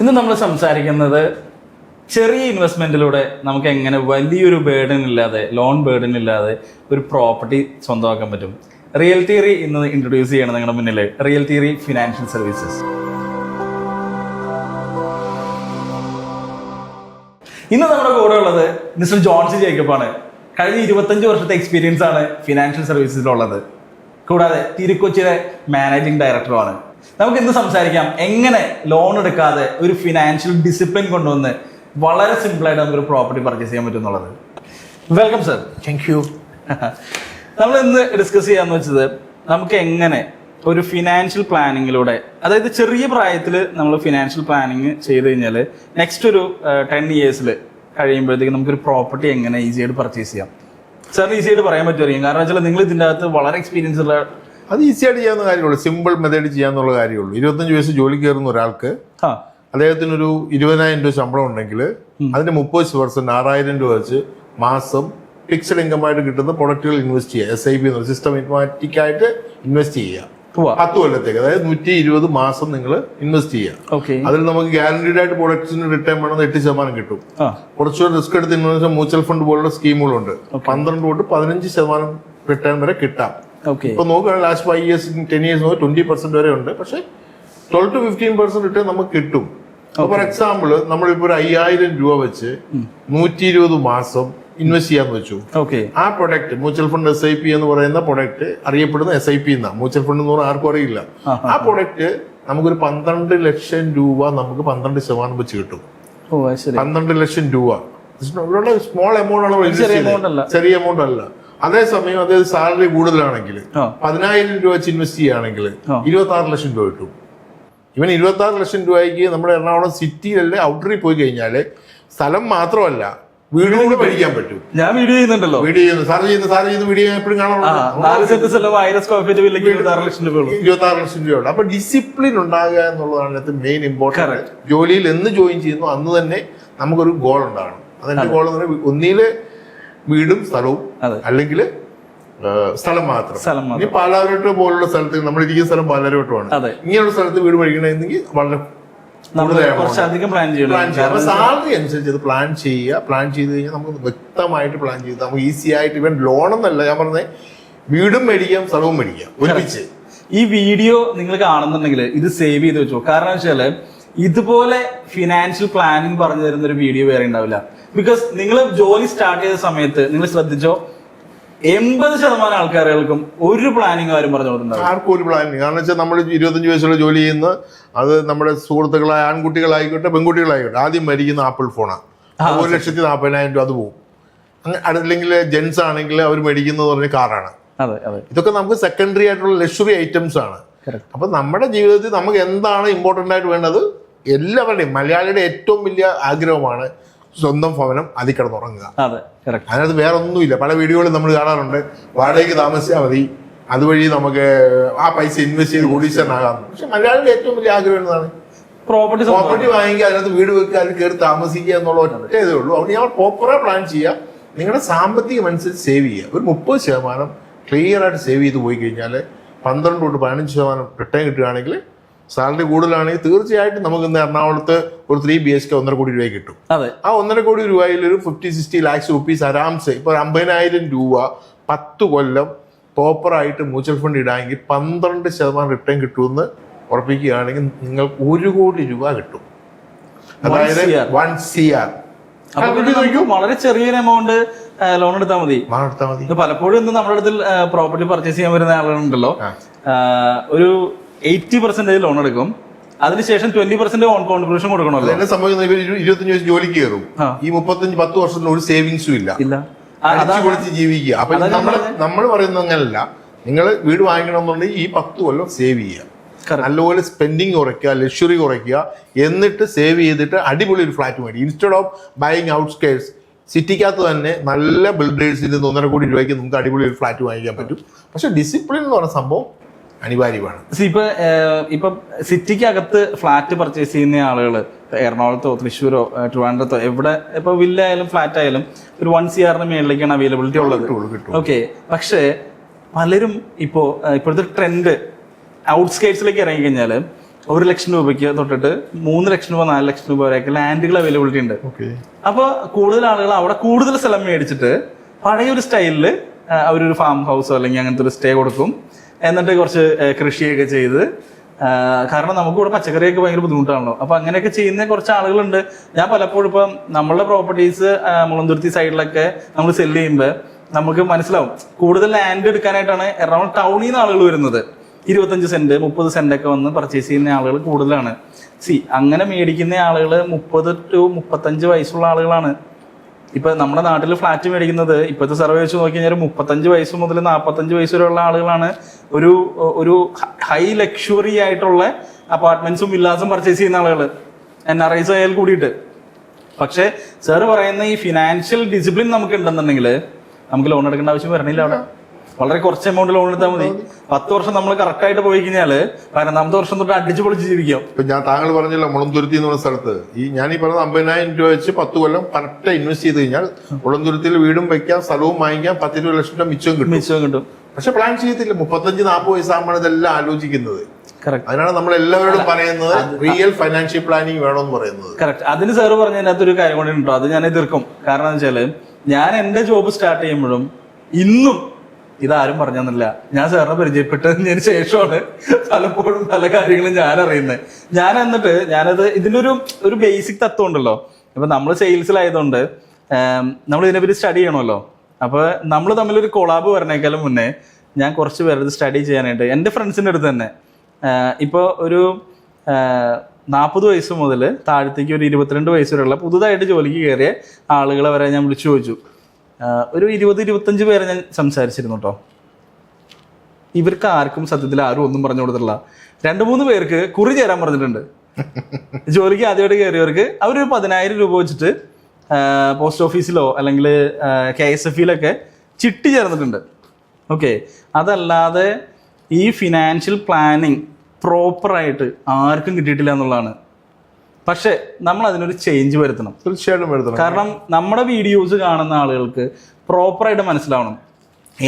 ഇന്ന് നമ്മൾ സംസാരിക്കുന്നത് ചെറിയ ഇൻവെസ്റ്റ്മെന്റിലൂടെ നമുക്ക് എങ്ങനെ വലിയൊരു ബേർഡൻ ഇല്ലാതെ, ലോൺ ബേർഡൻ ഇല്ലാതെ ഒരു പ്രോപ്പർട്ടി സ്വന്തമാക്കാൻ പറ്റും. റിയൽ തിയറി ഇന്ന് ഇൻട്രൊഡ്യൂസ് ചെയ്യണം നിങ്ങളുടെ മുന്നിൽ. Real theory financial services. ഇന്ന് നമ്മുടെ കൂടെ ഉള്ളത് മിസ്റ്റർ ജോൺസി ജേക്കബാണ്. കഴിഞ്ഞ 25 വർഷത്തെ എക്സ്പീരിയൻസ് ആണ് ഫിനാൻഷ്യൽ സർവീസസിലുള്ളത്. കൂടാതെ തിരുക്കൊച്ചിയുടെ മാനേജിംഗ് ഡയറക്ടറുമാണ്. നമുക്ക് ഇന്ന് സംസാരിക്കാം എങ്ങനെ ലോൺ എടുക്കാതെ ഒരു ഫിനാൻഷ്യൽ ഡിസിപ്ലിൻ കൊണ്ടുവന്ന് വളരെ സിമ്പിളായിട്ട് നമുക്കൊരു പ്രോപ്പർട്ടി പർച്ചേസ് ചെയ്യാൻ പറ്റും എന്നുള്ളത്. Welcome sir. Thank you. നമ്മൾ ഇന്ന് ഡിസ്കസ് ചെയ്യാന്ന് വെച്ചത് നമുക്ക് എങ്ങനെ ഒരു ഫിനാൻഷ്യൽ പ്ലാനിങ്ങിലൂടെ, അതായത് ചെറിയ പ്രായത്തിൽ നമ്മൾ ഫിനാൻഷ്യൽ പ്ലാനിങ് ചെയ്ത് കഴിഞ്ഞാൽ നെക്സ്റ്റ് ഒരു 10 years കഴിയുമ്പോഴത്തേക്ക് നമുക്കൊരു പ്രോപ്പർട്ടി എങ്ങനെ ഈസി ആയിട്ട് പർച്ചേസ് ചെയ്യാം. സാറിന് ഈസി ആയിട്ട് പറയാൻ പറ്റുമായിരിക്കും, കാരണം വെച്ചാൽ നിങ്ങൾ ഇതിൻ്റെ അകത്ത് വളരെ എക്സ്പീരിയൻസ് ഉള്ള. അത് ഈസി ആയിട്ട് ചെയ്യാവുന്ന കാര്യമുള്ളൂ, സിമ്പിൾ മെത്തേഡ് ചെയ്യാന്നുള്ള കാര്യമുള്ളൂ. 25 വയസ്സ് ജോലി കയറുന്ന ഒരാൾക്ക് അദ്ദേഹത്തിനൊരു 20,000 രൂപ ശമ്പളം ഉണ്ടെങ്കിൽ അതിന്റെ 30% 6,000 രൂപ വെച്ച് മാസം ഫിക്സഡ് ഇൻകം ആയിട്ട് കിട്ടുന്ന പ്രൊഡക്റ്റുകൾ ഇൻവെസ്റ്റ് ചെയ്യുക. SIP എന്ന സിസ്റ്റമാറ്റിക് ആയിട്ട് ഇൻവെസ്റ്റ് ചെയ്യുക 10 കൊല്ലത്തേക്ക്. അതായത് 120 മാസം നിങ്ങൾ ഇൻവെസ്റ്റ് ചെയ്യുക. അതിൽ നമുക്ക് ഗ്യാരണ്ടീഡ് ആയിട്ട് പ്രൊഡക്ട്സിന് റിട്ടേൺ വേണമെന്ന് 8% കിട്ടും. കുറച്ചുകൂടെ റിസ്ക് എടുത്ത് ഇൻവെസ്റ്റ് മ്യൂച്വൽ ഫണ്ട് പോലുള്ള സ്കീമുകളുണ്ട്. 12 തൊട്ട് 15% റിട്ടേൺ വരെ കിട്ടാം. ഇപ്പൊ നോക്കുകയാണെങ്കിൽ ലാസ്റ്റ് 5 years 10 years 20% വരെ ഉണ്ട്. പക്ഷെ 12 to 15% റിട്ടേൺ നമുക്ക് കിട്ടും. ഫോർ എക്സാമ്പിൾ നമ്മളിപ്പോ ഒരു 5,000 രൂപ വെച്ച് 120 മാസം ഇൻവെസ്റ്റ് ചെയ്യാന്ന് വെച്ചു. ആ പ്രൊഡക്റ്റ് മ്യൂച്വൽ ഫണ്ട് SIP എന്ന് പറയുന്ന പ്രൊഡക്റ്റ് അറിയപ്പെടുന്ന SIP എന്നാ. മ്യൂച്വൽ ഫണ്ട് എന്ന് പറഞ്ഞാൽ ആർക്കും അറിയില്ല. ആ പ്രൊഡക്റ്റ് നമുക്കൊരു 12 ലക്ഷം രൂപ നമുക്ക് 12% വെച്ച് കിട്ടും. 12 ലക്ഷം രൂപ സ്മോൾ എമൗണ്ട് ആണ്, ചെറിയ എമൗണ്ട് അല്ല. അതേസമയം അതായത് സാലറി കൂടുതലാണെങ്കിൽ 10,000 രൂപ വെച്ച് ഇൻവെസ്റ്റ് ചെയ്യുകയാണെങ്കിൽ 26 ലക്ഷം രൂപ കിട്ടും. ഇവൻ 26 ലക്ഷം രൂപയ്ക്ക് നമ്മുടെ എറണാകുളം സിറ്റിയിലെ ഔട്ടറിൽ പോയി കഴിഞ്ഞാല് സ്ഥലം മാത്രമല്ല വീടും കൂടെ പഠിക്കാൻ പറ്റും. ഞാൻ വീഡിയോ ചെയ്യുന്നുണ്ടല്ലോ, വീഡിയോ ചെയ്യുന്നു, സാർ ചെയ്യുന്ന വീഡിയോ എപ്പോഴും കാണാറുണ്ട്. 26 ലക്ഷം രൂപ. അപ്പൊ ഡിസിപ്ലിൻ ഉണ്ടാകുക എന്നുള്ളതാണ് ഇതിനകത്ത് മെയിൻ ഇമ്പോർട്ടന്റ്. ജോലിയിൽ എന്ന് ജോയിൻ ചെയ്യുന്നു അന്ന് തന്നെ നമുക്കൊരു ഗോൾ ഉണ്ടാകണം. അതെന്റെ ഗോൾ എന്ന് പറഞ്ഞാൽ ഒന്നില് വീടും സ്ഥലവും, അല്ലെങ്കിൽ സ്ഥലം മാത്രം. ഇനി പാലാരോട്ട് പോലുള്ള സ്ഥലത്ത് നമ്മൾ ഇരിക്കുന്ന സ്ഥലം പാലാരോട്ടമാണ്. ഇങ്ങനെയുള്ള സ്ഥലത്ത് വീട് പഠിക്കണമെങ്കിൽ വളരെ സാലറി അനുസരിച്ച് അത് പ്ലാൻ ചെയ്യുക. പ്ലാൻ ചെയ്ത് കഴിഞ്ഞാൽ നമുക്ക് വ്യക്തമായിട്ട് പ്ലാൻ ചെയ്ത് നമുക്ക് ഈസി ആയിട്ട്, ഇവൻ ലോണെന്നല്ല ഞാൻ പറഞ്ഞത്, വീടും മേടിക്കാം സ്ഥലവും മേടിക്കാം ഒരുമിച്ച്. ഈ വീഡിയോ നിങ്ങൾ കാണുന്നുണ്ടെങ്കിൽ ഇത് സേവ് ചെയ്ത് വെച്ചോ. കാരണം വെച്ചാല് ഇതുപോലെ ഫിനാൻഷ്യൽ പ്ലാനിങ് പറഞ്ഞു തരുന്ന ഒരു വീഡിയോ വേറെ ഉണ്ടാവില്ല. ബിക്കോസ് നിങ്ങൾ ജോലി സ്റ്റാർട്ട് ചെയ്ത സമയത്ത് നിങ്ങൾ ശ്രദ്ധിച്ചോ, 80% ആൾക്കാരുകൾക്കും ഒരു പ്ലാനിങ് ആരും പറഞ്ഞു കൊടുക്കുന്നുണ്ടാവും. ആർക്കും ഒരു പ്ലാനിങ്. കാരണം വെച്ചാൽ നമ്മൾ 25 വയസ്സുള്ള ജോലി ചെയ്യുന്ന, അത് നമ്മുടെ സുഹൃത്തുക്കളായ ആൺകുട്ടികളായിക്കോട്ടെ പെൺകുട്ടികളായിക്കോട്ടെ, ആദ്യം മേടിക്കുന്ന ആപ്പിൾ ഫോണാണ്. 1,40,000 രൂപ അത് പോകും. അല്ലെങ്കിൽ ജെൻസ് ആണെങ്കിൽ അവർ മേടിക്കുന്നത് പറഞ്ഞ കാറാണ്. ഇതൊക്കെ നമുക്ക് സെക്കൻഡറി ആയിട്ടുള്ള ലക്ഷറി ഐറ്റംസ് ആണ്. അപ്പൊ നമ്മുടെ ജീവിതത്തിൽ നമുക്ക് എന്താണ് ഇമ്പോർട്ടന്റ് ആയിട്ട് വേണ്ടത്? എല്ലാവരുടെയും മലയാളിയുടെ ഏറ്റവും വലിയ ആഗ്രഹമാണ് സ്വന്തം ഭവനം, അതിൽ കിടന്നുറങ്ങുക. അതിനകത്ത് വേറെ ഒന്നുമില്ല. പല വീഡിയോകളും നമ്മൾ കാണാറുണ്ട്, വാടകയ്ക്ക് താമസിച്ചാൽ മതി, അതുവഴി നമുക്ക് ആ പൈസ ഇൻവെസ്റ്റ് ചെയ്ത് കോടീശ്വരനാകാം. പക്ഷെ മലയാളിയുടെ ഏറ്റവും വലിയ ആഗ്രഹം എന്താണ്? പ്രോപ്പർട്ടി വാങ്ങിക്കുക, അതിനകത്ത് വീട് വെക്കുക, അതിൽ കയറി താമസിക്കുക എന്നുള്ള ഒറ്റ ഇതേ ഉള്ളൂ. അവിടെ ഞാൻ പ്രോപ്പറായി പ്ലാൻ ചെയ്യുക, നിങ്ങളുടെ സാമ്പത്തികം അനുസരിച്ച് സേവ് ചെയ്യുക. ഒരു 30% ക്ലിയർ ആയിട്ട് സേവ് ചെയ്ത് പോയി കഴിഞ്ഞാൽ 12 തൊട്ട് 15% റിട്ടേൺ കിട്ടുകയാണെങ്കിൽ, സാലറി കൂടുതലാണെങ്കിൽ തീർച്ചയായിട്ടും നമുക്ക് ഇന്ന് എറണാകുളത്ത് ഒരു 3 BHK 1.5 കോടി രൂപ കിട്ടും. ആ 1.5 കോടി രൂപയിൽ ഒരു 50-60 lakhs rupees ആരാംസെ, ഇപ്പൊ 50,000 രൂപ 10 കൊല്ലം പ്രോപ്പറായിട്ട് മ്യൂച്വൽ ഫണ്ട് ഇടാമെങ്കിൽ 12% റിട്ടേൺ കിട്ടുമെന്ന് ഉറപ്പിക്കുകയാണെങ്കിൽ നിങ്ങൾക്ക് 1 കോടി രൂപ കിട്ടും. അതായത് 1 CR. വളരെ ചെറിയൊരു എമൗണ്ട് ലോൺ എടുത്താൽ മതി. പലപ്പോഴും നമ്മുടെ അടുത്ത് പ്രോപ്പർട്ടി പർച്ചേസ് ചെയ്യാൻ വരുന്ന ആളുകളുണ്ടല്ലോ, ഒരു 80% ലോൺ എടുക്കും, അതിനുശേഷം 20% ഓൺ കോൺട്രിബ്യൂഷൻ കൊടുക്കണമല്ലോ. എന്നെ സംബന്ധിച്ച് 25 വയസ്സ് ജോലിക്ക് കയറും, ഈ 35-10 വർഷത്തിൽ ഒരു സേവിങ്സും ഇല്ല, പൊളിച്ച് ജീവിക്കുക. അപ്പൊ നമ്മൾ പറയുന്നത് അങ്ങനല്ല. നിങ്ങൾ വീട് വാങ്ങിക്കണമെന്നുണ്ടെങ്കിൽ ഈ 10 കൊല്ലം സേവ് ചെയ്യുക, നല്ലപോലെ സ്പെൻഡിങ് കുറയ്ക്കുക, ലക്ഷറി കുറയ്ക്കുക, എന്നിട്ട് സേവ് ചെയ്തിട്ട് അടിപൊളി ഒരു ഫ്ലാറ്റ് മേടിക്കും. ഇൻസ്റ്റെഡ് ഓഫ് ബൈയിങ് ഔട്ട്സ്കേർട്സ്, സിറ്റിക്കകത്ത് തന്നെ നല്ല ബിൽഡേഴ്സിൽ 1.5 കോടി രൂപയ്ക്ക് നമുക്ക് അടിപൊളി ഒരു ഫ്ലാറ്റ് വാങ്ങിക്കാൻ പറ്റും. പക്ഷെ ഡിസിപ്ലിൻ എന്ന് പറഞ്ഞ സംഭവം അനിവാര്യമാണ്. ഇപ്പൊ സിറ്റിക്കകത്ത് ഫ്ലാറ്റ് പർച്ചേസ് ചെയ്യുന്ന ആളുകൾ എറണാകുളത്തോ തൃശ്ശൂരോ ട്രിവാൻഡ്രത്തോ എവിടെ ഇപ്പൊ വില്ല ആയാലും ഫ്ലാറ്റ് ആയാലും ഒരു 1 CR മേളിലേക്കാണ് അവൈലബിലിറ്റി ഉള്ളത്. ഓക്കെ, പക്ഷേ പലരും ഇപ്പോഴത്തെ ട്രെൻഡ് ഔട്ട്സ്കേറ്റ്സിലേക്ക് ഇറങ്ങി കഴിഞ്ഞാൽ 1 ലക്ഷം രൂപയ്ക്ക് തൊട്ടിട്ട് 3 ലക്ഷം രൂപ 4 ലക്ഷം രൂപ വരെയൊക്കെ ലാൻഡുകൾ അവൈലബിലിറ്റി ഉണ്ട്. അപ്പൊ കൂടുതൽ ആളുകൾ അവിടെ കൂടുതൽ സ്ഥലം മേടിച്ചിട്ട് പഴയൊരു സ്റ്റൈലില് അവരൊരു ഫാം ഹൗസോ അല്ലെങ്കിൽ അങ്ങനത്തെ ഒരു സ്റ്റേ കൊടുക്കും. എന്നിട്ട് കുറച്ച് കൃഷിയൊക്കെ ചെയ്ത്, കാരണം നമുക്ക് ഇവിടെ പച്ചക്കറിയൊക്കെ ഭയങ്കര ബുദ്ധിമുട്ടാണല്ലോ. അപ്പൊ അങ്ങനെയൊക്കെ ചെയ്യുന്ന കുറച്ച് ആളുകളുണ്ട്. ഞാൻ പലപ്പോഴും ഇപ്പം നമ്മളുടെ പ്രോപ്പർട്ടീസ് മുളന്തുരുത്തി സൈഡിലൊക്കെ നമ്മൾ സെല് ചെയ്യുമ്പോൾ നമുക്ക് മനസ്സിലാവും കൂടുതൽ ലാൻഡ് എടുക്കാനായിട്ടാണ് എറണാകുളം ടൗണിൽ നിന്ന് ആളുകൾ വരുന്നത്. 25 സെന്റ് 30 സെന്റ് ഒക്കെ വന്ന് പർച്ചേസ് ചെയ്യുന്ന ആളുകൾ കൂടുതലാണ്. അങ്ങനെ മേടിക്കുന്ന ആളുകൾ 30 to 35 വയസ്സുള്ള ആളുകളാണ്. ഇപ്പൊ നമ്മുടെ നാട്ടിൽ ഫ്ലാറ്റ് മേടിക്കുന്നത് ഇപ്പോഴത്തെ സർവേ വെച്ച് നോക്കി കഴിഞ്ഞാൽ 35 വയസ്സ് മുതൽ 45 വയസ്സ് വരെയുള്ള ആളുകളാണ് ഒരു ഹൈ ലക്ഷറി ആയിട്ടുള്ള അപ്പാർട്ട്മെന്റ്സും വില്ലാസും പർച്ചേസ് ചെയ്യുന്ന ആളുകൾ, NRIs ആയാൽ കൂടിയിട്ട്. പക്ഷെ സാറ് പറയുന്ന ഈ ഫിനാൻഷ്യൽ ഡിസിപ്ലിൻ നമുക്ക് ഉണ്ടെന്നുണ്ടെങ്കിൽ നമുക്ക് ലോൺ എടുക്കേണ്ട ആവശ്യം വരണില്ല. അവിടെ വളരെ കുറച്ച് എമൗണ്ട് ലോൺ എടുത്താൽ മതി. 10 വർഷം നമ്മൾ കറക്റ്റ് ആയിട്ട് പോയി കഴിഞ്ഞാൽ 12ാമത്തെ വർഷം തൊട്ട് അടിച്ചു പൊളിച്ച് ജീവിക്കാം. ഇപ്പൊ താങ്കൾ പറഞ്ഞല്ലോ മുളന്തുരുത്തി എന്ന് പറഞ്ഞ സ്ഥലത്ത് ഞാൻ ഈ പറഞ്ഞ 50,000 രൂപ വെച്ച് 10 കൊല്ലം കറക്റ്റ് ഇൻവെസ്റ്റ് ചെയ്ത് കഴിഞ്ഞാൽ മുളന്തുരുത്തിയിൽ വീടും വെക്കാം, സ്ഥലവും വാങ്ങിക്കാം, 10-20 ലക്ഷം രൂപ മിച്ചം കിട്ടും. പക്ഷെ പ്ലാൻ ചെയ്യത്തില്ല. 35-40 വയസ്സാകുമ്പോൾ ഇതെല്ലാം ആലോചിക്കുന്നത്. അതിനാണ് നമ്മൾ എല്ലാവരോടും പറയുന്നത് റിയൽ ഫൈനാൻഷ്യൽ പ്ലാനിങ് വേണമെന്ന് പറയുന്നത്. കറക്റ്റ്. അതിന് സാറ് പറഞ്ഞതിനകത്തൊരു കാര്യം കൂടി ഉണ്ടോ, അത് ഞാൻ എതിർക്കും. കാരണം എന്ന് വെച്ചാല് ഞാൻ എന്റെ ജോബ് സ്റ്റാർട്ട് ചെയ്യുമ്പോഴും ഇന്നും ഇതാരും പറഞ്ഞെന്നില്ല. ഞാൻ സാറിനെ പരിചയപ്പെട്ടതിന് ശേഷമാണ് പലപ്പോഴും പല കാര്യങ്ങളും ഞാൻ അറിയുന്നത്. ഞാനത് ഇതിനൊരു ബേസിക് തത്വം ഉണ്ടല്ലോ. ഇപ്പൊ നമ്മൾ സെയിൽസിലായതുകൊണ്ട് നമ്മൾ ഇതിനെപ്പറ്റി സ്റ്റഡി ചെയ്യണമല്ലോ. അപ്പൊ നമ്മൾ തമ്മിലൊരു കൊളാബ് വരണേക്കാളും മുന്നേ ഞാൻ കുറച്ച് പേരത് സ്റ്റഡി ചെയ്യാനായിട്ട് എൻ്റെ ഫ്രണ്ട്സിൻ്റെ അടുത്ത് തന്നെ ഇപ്പോൾ ഒരു 40 വയസ്സ് മുതൽ താഴത്തേക്ക് ഒരു 22 വയസ്സ് വരെയുള്ള പുതുതായിട്ട് ജോലിക്ക് കയറിയ ആളുകളെ വരെ ഞാൻ വിളിച്ചു ചോദിച്ചു. ഒരു 20-25 പേരെ ഞാൻ സംസാരിച്ചിരുന്നു കേട്ടോ. ഇവർക്ക് ആർക്കും സത്യത്തിൽ ആരും ഒന്നും പറഞ്ഞു കൊടുത്തിട്ടില്ല. 2-3 പേർക്ക് കുറി ചേരാൻ പറഞ്ഞിട്ടുണ്ട്. ജോലിക്ക് ആദ്യമായിട്ട് കയറിയവർക്ക് അവരൊരു 10,000 രൂപ വെച്ചിട്ട് പോസ്റ്റ് ഓഫീസിലോ അല്ലെങ്കിൽ KSFയിലൊക്കെ ചിട്ടി ചേർന്നിട്ടുണ്ട്. ഓക്കെ, അതല്ലാതെ ഈ ഫിനാൻഷ്യൽ പ്ലാനിങ് പ്രോപ്പറായിട്ട് ആർക്കും കിട്ടിയിട്ടില്ല എന്നുള്ളതാണ്. പക്ഷെ നമ്മൾ അതിനൊരു ചേഞ്ച് വരുത്തണം, തീർച്ചയായിട്ടും വരുത്തണം. കാരണം നമ്മുടെ വീഡിയോസ് കാണുന്ന ആളുകൾക്ക് പ്രോപ്പറായിട്ട് മനസ്സിലാവണം.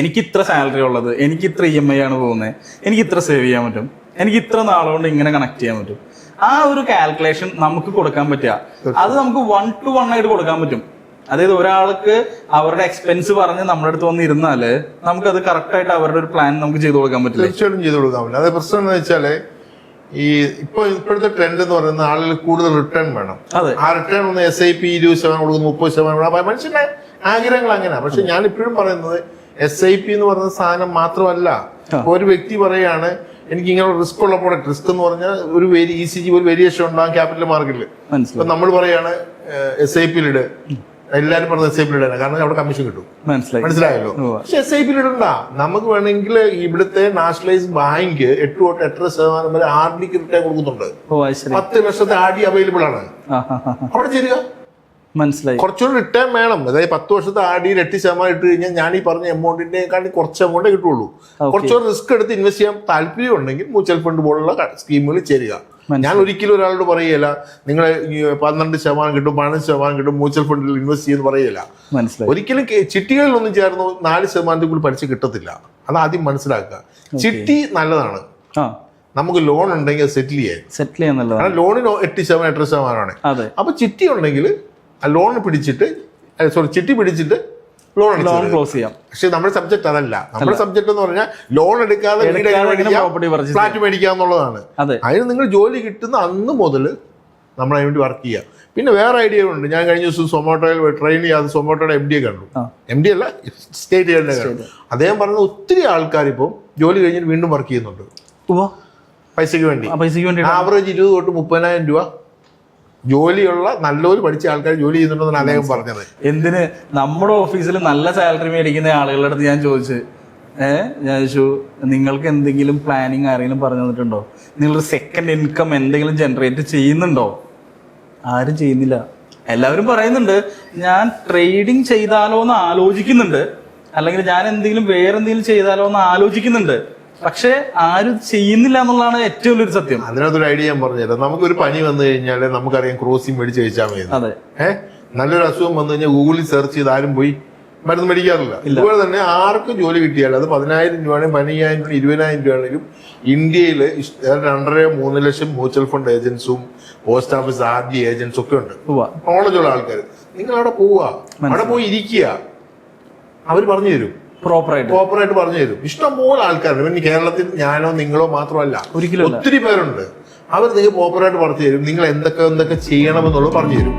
എനിക്ക് ഇത്ര സാലറി ഉള്ളത്, എനിക്ക് ഇത്ര EMI ആണ് പോകുന്നത്, എനിക്ക് ഇത്ര സേവ് ചെയ്യാൻ പറ്റും, എനിക്ക് ഇത്ര നാളുകൊണ്ട് ഇങ്ങനെ കണക്ട് ചെയ്യാൻ പറ്റും. ആ ഒരു കാൽക്കുലേഷൻ നമുക്ക് കൊടുക്കാൻ പറ്റുക, അത് നമുക്ക് 1-to-1 ആയിട്ട് കൊടുക്കാൻ പറ്റും. അതായത് ഒരാൾക്ക് അവരുടെ എക്സ്പെൻസ് പറഞ്ഞ് നമ്മുടെ അടുത്ത് വന്നിരുന്നാല് നമുക്കത് കറക്റ്റ് ആയിട്ട് അവരുടെ ഒരു പ്ലാൻ നമുക്ക് ചെയ്തു കൊടുക്കാൻ പറ്റില്ല. തീർച്ചയായിട്ടും ചെയ്തു കൊടുക്കാൻ പറ്റില്ല. അത് പ്രശ്നം എന്ന് വെച്ചാല് ഇപ്പോഴത്തെ ട്രെൻഡ് എന്ന് പറയുന്നത് ആളുകൾ കൂടുതൽ റിട്ടേൺ വേണം. ആ റിട്ടേൺ ഒന്ന് SIP 20% കൊടുക്കുന്നു, 30%. മനുഷ്യന്റെ ആഗ്രഹങ്ങൾ അങ്ങനെയാണ്. പക്ഷെ ഞാൻ ഇപ്പോഴും പറയുന്നത് SIP എന്ന് പറയുന്ന സാധനം മാത്രമല്ല. ഒരു വ്യക്തി പറയാണ് എനിക്ക് ഇങ്ങനെ റിസ്ക് ഉള്ള പ്രോഡക്റ്റ്, റിസ്ക് എന്ന് പറഞ്ഞാൽ ഒരു ECG ഒരു വേരിയേഷൻ ഉണ്ടാകും ക്യാപിറ്റൽ മാർക്കറ്റിൽ. ഇപ്പൊ നമ്മൾ പറയാണ് SIP-ലിട്, എല്ലാരും പറഞ്ഞ SIP ഇടാൻ, കാരണം അവിടെ കമ്മീഷൻ കിട്ടും. മനസ്സിലായല്ലോ. പക്ഷെ SIP ഇടണ്ട. നമുക്ക് വേണമെങ്കിൽ ഇവിടുത്തെ നാഷണലൈസ് ബാങ്ക് 8-8.5% വരെ RDക്ക് റിട്ടേൺ കൊടുക്കുന്നുണ്ട്. 10 വർഷത്തെ RD അവൈലബിൾ ആണ്. അവിടെ ചേരുക. മനസ്സിലായി. കുറച്ചുകൂടി റിട്ടേൺ വേണം. അതായത് 10 വർഷത്തെ RD 8% ഇട്ട് കഴിഞ്ഞാൽ ഞാൻ ഈ പറഞ്ഞ എമൗണ്ടിനെക്കാട്ടി കുറച്ച് എമൗണ്ടേ കിട്ടുള്ളൂ. കുറച്ചുകൂടി റിസ്ക് എടുത്ത് ഇൻവെസ്റ്റ് ചെയ്യാൻ താല്പര്യം ഉണ്ടെങ്കിൽ മ്യൂച്വൽ ഫണ്ട് പോലുള്ള സ്കീമുകളിൽ ചേരുക. ഞാൻ ഒരിക്കലും ഒരാളോട് പറയുകയില്ല നിങ്ങൾ 12% കിട്ടും, 15% കിട്ടും, മ്യൂച്വൽ ഫണ്ടിൽ ഇൻവെസ്റ്റ് ചെയ്യുന്ന പറയുകയില്ല. ഒരിക്കലും ചിട്ടികളിലൊന്നും ചേർന്ന് 4% കൂടി പഠിച്ച് കിട്ടത്തില്ല. അത് ആദ്യം മനസ്സിലാക്കുക. ചിട്ടി നല്ലതാണ്. നമുക്ക് ലോൺ ഉണ്ടെങ്കിൽ സെറ്റിൽ ചെയ്യാൻ നല്ലതാണ്. ലോണിന് 8%-8% ആണ്. അപ്പൊ ചിട്ടി ഉണ്ടെങ്കിൽ ലോൺ പിടിച്ചിട്ട് ചിട്ടി പിടിച്ചിട്ട് ലോൺ ക്ലോസ് ചെയ്യാം. പക്ഷെ നമ്മുടെ സബ്ജക്ട് അതല്ല. നമ്മുടെ സബ്ജക്ട് എന്ന് പറഞ്ഞാൽ ലോൺ എടുക്കാതെ ഫ്ലാറ്റ് മേടിക്കുക എന്നുള്ളതാണ്. അതിന് നിങ്ങൾ ജോലി കിട്ടുന്ന അന്ന് മുതൽ നമ്മൾ അതിന് വേണ്ടി വർക്ക് ചെയ്യുക. പിന്നെ വേറെ ഐഡിയകളുണ്ട്. ഞാൻ കഴിഞ്ഞ ദിവസം സൊമാറ്റോയിൽ ട്രെയിൻ ചെയ്യാതെ സൊമാറ്റോയുടെ MD കണ്ടു. MD അല്ല, സ്റ്റേറ്റ് കണ്ടു. അദ്ദേഹം പറഞ്ഞ ഒത്തിരി ആൾക്കാർ ഇപ്പം ജോലി കഴിഞ്ഞിട്ട് വീണ്ടും വർക്ക് ചെയ്യുന്നുണ്ട് പൈസയ്ക്ക് വേണ്ടി. ആവറേജ് 20,000-30,000 രൂപ ജോലിയുള്ള നല്ലൊരു പഠിച്ച ആൾക്കാർ ജോലി ചെയ്യുന്നുണ്ടെന്നാണ് അദ്ദേഹം പറഞ്ഞത്. എന്തിന് നമ്മുടെ ഓഫീസിൽ നല്ല സാലറി മേടിക്കുന്ന ആളുകളുടെ അടുത്ത് ഞാൻ ചോദിച്ചു, ഞാൻ ചോദിച്ചു നിങ്ങൾക്ക് എന്തെങ്കിലും പ്ലാനിങ് ആരെങ്കിലും പറഞ്ഞു തന്നിട്ടുണ്ടോ? നിങ്ങളൊരു സെക്കൻഡ് ഇൻകം എന്തെങ്കിലും ജനറേറ്റ് ചെയ്യുന്നുണ്ടോ? ആരും ചെയ്യുന്നില്ല. എല്ലാവരും പറയുന്നുണ്ട് ഞാൻ ട്രേഡിങ് ചെയ്താലോ എന്ന് ആലോചിക്കുന്നുണ്ട്, അല്ലെങ്കിൽ ഞാൻ എന്തെങ്കിലും വേറെന്തെങ്കിലും ചെയ്താലോ എന്ന് ആലോചിക്കുന്നുണ്ട്. പക്ഷെ ആരും ചെയ്യുന്നില്ല എന്നുള്ളതാണ് ഏറ്റവും വലിയൊരു സത്യം. അതിനകത്തൊരു ഐഡിയ ഞാൻ പറഞ്ഞുതരാം. നമുക്കൊരു പനി വന്നു കഴിഞ്ഞാൽ നമുക്കറിയാം ക്രോസിൻ മേടിച്ച് കഴിച്ചാൽ മതി. നല്ലൊരു അസുഖം വന്നു കഴിഞ്ഞാൽ ഗൂഗിളിൽ സെർച്ച് ചെയ്ത് ആരും പോയി മരുന്ന് മേടിക്കാറില്ല. അതുപോലെ തന്നെ ആർക്കും ജോലി കിട്ടിയാൽ അത് 10,000 രൂപയാണെങ്കിലും 15,000 രൂപ 20,000 രൂപയാണെങ്കിലും ഇന്ത്യയിൽ 2.5-3 ലക്ഷം മ്യൂച്വൽ ഫണ്ട് ഏജൻസും പോസ്റ്റ് ഓഫീസ് ആദ്യ ഏജൻസും ഒക്കെ ഉണ്ട്, നോളജുള്ള ആൾക്കാർ. നിങ്ങൾ അവിടെ പോവുക, അവിടെ പോയി ഇരിക്കുക, അവർ പറഞ്ഞു തരും, പ്രോപ്പറായിട്ട് പറഞ്ഞു തരും. ഇഷ്ടംപോലെ ആൾക്കാരുണ്ട്. പിന്നെ കേരളത്തിൽ ഞാനോ നിങ്ങളോ മാത്രമല്ല, ഒത്തിരി പേരുണ്ട്. അവർ നിങ്ങൾ പ്രോപ്പറായിട്ട് പറഞ്ഞു തരും, നിങ്ങൾ എന്തൊക്കെ ചെയ്യണമെന്നുള്ളത് പറഞ്ഞു തരും.